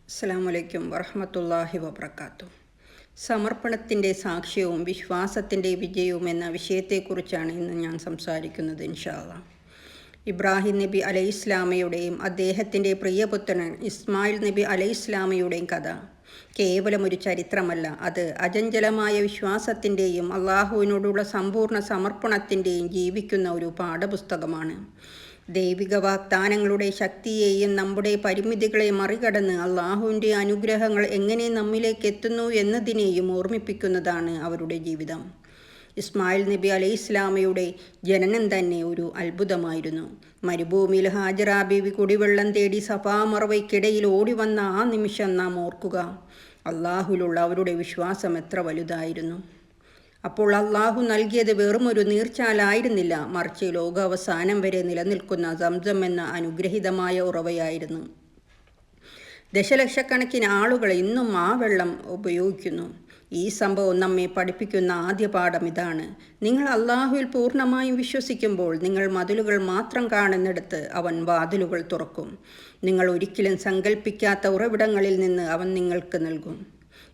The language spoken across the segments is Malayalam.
അസ്സലാമു വറഹ്മത്തുള്ളാഹി വബറകാതുഹു. സമർപ്പണത്തിൻ്റെ സാക്ഷ്യവും വിശ്വാസത്തിൻ്റെ വിജയവും എന്ന വിഷയത്തെക്കുറിച്ചാണ് ഇന്ന് ഞാൻ സംസാരിക്കുന്നത് ഇൻഷാ അല്ലാഹ്. ഇബ്രാഹിം നബി അലൈഹിസ്സലാമയുടെയും അദ്ദേഹത്തിൻ്റെ പ്രിയപുത്രൻ ഇസ്മായിൽ നബി അലൈഹിസ്സലാമയുടെയും കഥ കേവലം ഒരു ചരിത്രമല്ല, അത് അചഞ്ചലമായ വിശ്വാസത്തിൻ്റെയും അള്ളാഹുവിനോടുള്ള സമ്പൂർണ്ണ സമർപ്പണത്തിൻ്റെയും ജീവിക്കുന്ന ഒരു പാഠപുസ്തകമാണ്. ദൈവിക വാഗ്ദാനങ്ങളുടെ ശക്തിയെയും നമ്മുടെ പരിമിതികളെ മറികടന്ന് അള്ളാഹുവിൻ്റെ അനുഗ്രഹങ്ങൾ എങ്ങനെ നമ്മിലേക്ക് എത്തുന്നു എന്നതിനെയും ഓർമ്മിപ്പിക്കുന്നതാണ് അവരുടെ ജീവിതം. ഇസ്മായിൽ നബി അലൈഹിസ്സലാമയുടെ ജനനം തന്നെ ഒരു അത്ഭുതമായിരുന്നു. മരുഭൂമിയിൽ ഹാജറ ബീവി കുടിവെള്ളം തേടി സഫാ മർവയ്ക്കിടയിൽ ഓടി വന്ന ആ നിമിഷം നാം ഓർക്കുക. അള്ളാഹുവിലുള്ള അവരുടെ വിശ്വാസം എത്ര വലുതായിരുന്നു! അപ്പോൾ അള്ളാഹു നൽകിയത് വെറുമൊരു നീർച്ചാലായിരുന്നില്ല, മറിച്ച് ലോകാവസാനം വരെ നിലനിൽക്കുന്ന സംസം എന്ന അനുഗ്രഹീതമായ ഉറവയായിരുന്നു. ദശലക്ഷക്കണക്കിന് ആളുകൾ ഇന്നും ആ വെള്ളം ഉപയോഗിക്കുന്നു. ഈ സംഭവം നമ്മെ പഠിപ്പിക്കുന്ന ആദ്യ പാഠം ഇതാണ്: നിങ്ങൾ അള്ളാഹുവിൽ പൂർണ്ണമായും വിശ്വസിക്കുമ്പോൾ നിങ്ങൾ മതിലുകൾ മാത്രം കാണുന്നിടത്ത് അവൻ വാതിലുകൾ തുറക്കും. നിങ്ങൾ ഒരിക്കലും സങ്കല്പിക്കാത്ത ഉറവിടങ്ങളിൽ നിന്ന് അവൻ നിങ്ങൾക്ക് നൽകും.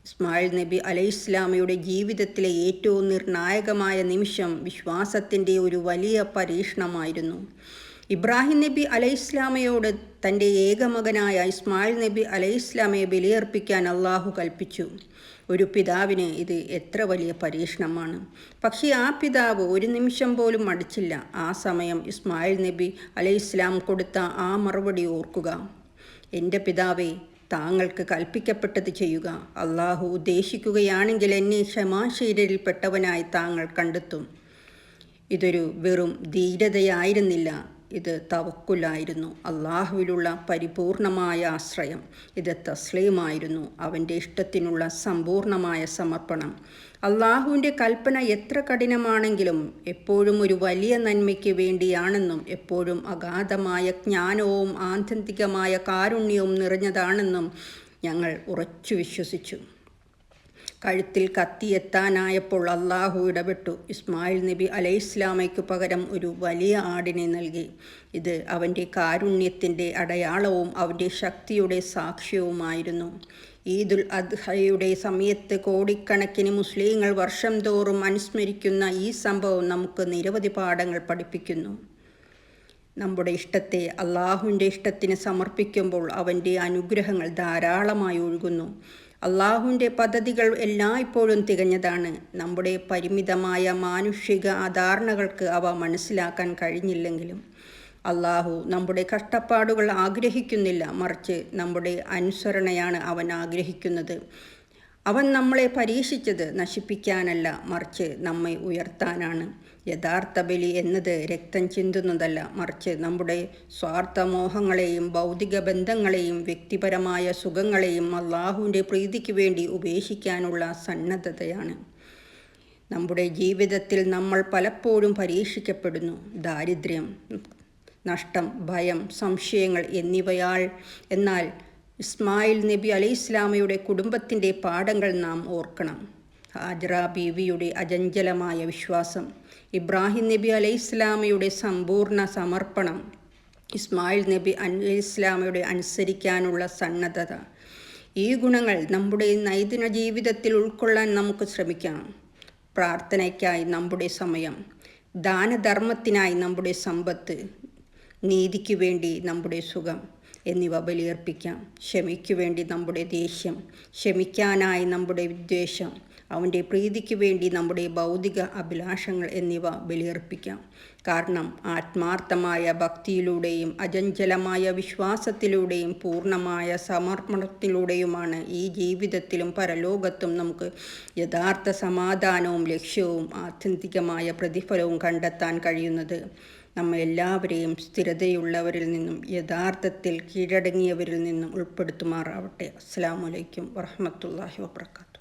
ഇസ്മായിൽ നബി അലൈഹിസ്സലാമയുടെ ജീവിതത്തിലെ ഏറ്റവും നിർണായകമായ നിമിഷം വിശ്വാസത്തിൻ്റെ ഒരു വലിയ പരീക്ഷണമായിരുന്നു. ഇബ്രാഹിം നബി അലൈഹിസ്സലാമയോട് തൻ്റെ ഏകമകനായ ഇസ്മായിൽ നബി അലൈഹിസ്സലാമയെ ബലിയർപ്പിക്കാൻ അള്ളാഹു കൽപ്പിച്ചു. ഒരു പിതാവിന് ഇത് എത്ര വലിയ പരീക്ഷണമാണ്! പക്ഷേ ആ പിതാവ് ഒരു നിമിഷം പോലും മടിച്ചില്ല. ആ സമയം ഇസ്മായിൽ നബി അലൈഹിസ്സലാം കൊടുത്ത ആ മറുപടി ഓർക്കുക: എൻ്റെ പിതാവേ, താങ്കൾക്ക് കൽപ്പിക്കപ്പെട്ടത് ചെയ്യുക. അള്ളാഹു ഉദ്ദേശിക്കുകയാണെങ്കിൽ എന്നെ ക്ഷമാശീലരിൽപ്പെട്ടവനായി താങ്കൾ കണ്ടെത്തും. ഇതൊരു വെറും ധീരതയായിരുന്നില്ല, ഇത് തവക്കുലായിരുന്നു, അള്ളാഹുവിലുള്ള പരിപൂർണമായ ആശ്രയം. ഇത് തസ്ലീമായിരുന്നു, അവൻ്റെ ഇഷ്ടത്തിനുള്ള സമ്പൂർണമായ സമർപ്പണം. അള്ളാഹുവിൻ്റെ കൽപ്പന എത്ര കഠിനമാണെങ്കിലും എപ്പോഴും ഒരു വലിയ നന്മയ്ക്ക് വേണ്ടിയാണെന്നും എപ്പോഴും അഗാധമായ ജ്ഞാനവും ആത്യന്തികമായ കാരുണ്യവും നിറഞ്ഞതാണെന്നും ഞങ്ങൾ ഉറച്ചു വിശ്വസിച്ചു. കഴുത്തിൽ കത്തിയെത്താനായപ്പോൾ അള്ളാഹു ഇടപെട്ടു. ഇസ്മായിൽ നബി അലൈഹിസ്സലാമയ്ക്ക് പകരം ഒരു വലിയ ആടിനെ നൽകി. ഇത് അവൻ്റെ കാരുണ്യത്തിൻ്റെ അടയാളവും അവൻ്റെ ശക്തിയുടെ സാക്ഷ്യവുമായിരുന്നു. ഈദുൽ അദ്ഹയുടെ സമയത്ത് കോടിക്കണക്കിന് മുസ്ലിങ്ങൾ വർഷം തോറും അനുസ്മരിക്കുന്ന ഈ സംഭവം നമുക്ക് നിരവധി പാഠങ്ങൾ പഠിപ്പിക്കുന്നു. നമ്മുടെ ഇഷ്ടത്തെ അള്ളാഹുവിൻ്റെ ഇഷ്ടത്തിന് സമർപ്പിക്കുമ്പോൾ അവൻ്റെ അനുഗ്രഹങ്ങൾ ധാരാളമായി ഒഴുകുന്നു. അള്ളാഹുവിൻ്റെ പദ്ധതികൾ എല്ലായ്പ്പോഴും തികഞ്ഞതാണ്. നമ്മുടെ പരിമിതമായ മാനുഷിക ധാരണകൾക്ക് അവ മനസ്സിലാക്കാൻ കഴിഞ്ഞില്ലെങ്കിലും അള്ളാഹു നമ്മുടെ കഷ്ടപ്പാടുകൾ ആഗ്രഹിക്കുന്നില്ല, മറിച്ച് നമ്മുടെ അനുസരണയാണ് അവൻ ആഗ്രഹിക്കുന്നത്. അവൻ നമ്മളെ പരീക്ഷിച്ചത് നശിപ്പിക്കാനല്ല, മറിച്ച് നമ്മെ ഉയർത്താനാണ്. യഥാർത്ഥ ബലി എന്നത് രക്തം ചിന്തുന്നതല്ല, മറിച്ച് നമ്മുടെ സ്വാർത്ഥമോഹങ്ങളെയും ഭൗതിക ബന്ധങ്ങളെയും വ്യക്തിപരമായ സുഖങ്ങളെയും അള്ളാഹുവിൻ്റെ പ്രീതിക്ക് വേണ്ടി ഉപേക്ഷിക്കാനുള്ള സന്നദ്ധതയാണ്. നമ്മുടെ ജീവിതത്തിൽ നമ്മൾ പലപ്പോഴും പരീക്ഷിക്കപ്പെടുന്നു. ദാരിദ്ര്യം, നഷ്ടം, ഭയം, സംശയങ്ങൾ എന്നിവയാൽ. എന്നാൽ ഇസ്മായിൽ നബി അലൈഹിസ്സലാമയുടെ കുടുംബത്തിൻ്റെ പാഠങ്ങൾ നാം ഓർക്കണം. ഹാജറ ബീവിയുടെ അചഞ്ചലമായ വിശ്വാസം, ഇബ്രാഹിം നബി അലൈഹിസ്സലാമയുടെ സമ്പൂർണ്ണ സമർപ്പണം, ഇസ്മായിൽ നബി അലൈഹിസ്സലാമയുടെ അനുസരിക്കാനുള്ള സന്നദ്ധത. ഈ ഗുണങ്ങൾ നമ്മുടെ നൈതിക ജീവിതത്തിൽ ഉൾക്കൊള്ളാൻ നമുക്ക് ശ്രമിക്കാം. പ്രാർത്ഥനയ്ക്കായി നമ്മുടെ സമയം, ദാനധർമ്മത്തിനായി നമ്മുടെ സമ്പത്ത്, നീതിക്ക് വേണ്ടി നമ്മുടെ സുഖം എന്നിവ ബലിയർപ്പിക്കാം. ക്ഷമയ്ക്ക് വേണ്ടി നമ്മുടെ ദേഷ്യം, ക്ഷമിക്കാനായി നമ്മുടെ വിദ്വേഷം, അവൻ്റെ പ്രീതിക്ക് വേണ്ടി നമ്മുടെ ഭൗതിക അഭിലാഷങ്ങൾ എന്നിവ ബലിയർപ്പിക്കാം. കാരണം ആത്മാർത്ഥമായ ഭക്തിയിലൂടെയും അചഞ്ചലമായ വിശ്വാസത്തിലൂടെയും പൂർണ്ണമായ സമർപ്പണത്തിലൂടെയുമാണ് ഈ ജീവിതത്തിലും പരലോകത്തും നമുക്ക് യഥാർത്ഥ സമാധാനവും ലക്ഷ്യവും ആത്യന്തികമായ പ്രതിഫലവും കണ്ടെത്താൻ കഴിയുന്നത്. നമ്മെ എല്ലാവരെയും സ്ഥിരതയുള്ളവരിൽ നിന്നും യഥാർത്ഥത്തിൽ കീഴടങ്ങിയവരിൽ നിന്നും ഉൾപ്പെടുത്തുമാറാവട്ടെ. അസ്സലാമു അലൈക്കും വറഹ്മത്തുള്ളാഹി വബറകാതുഹു.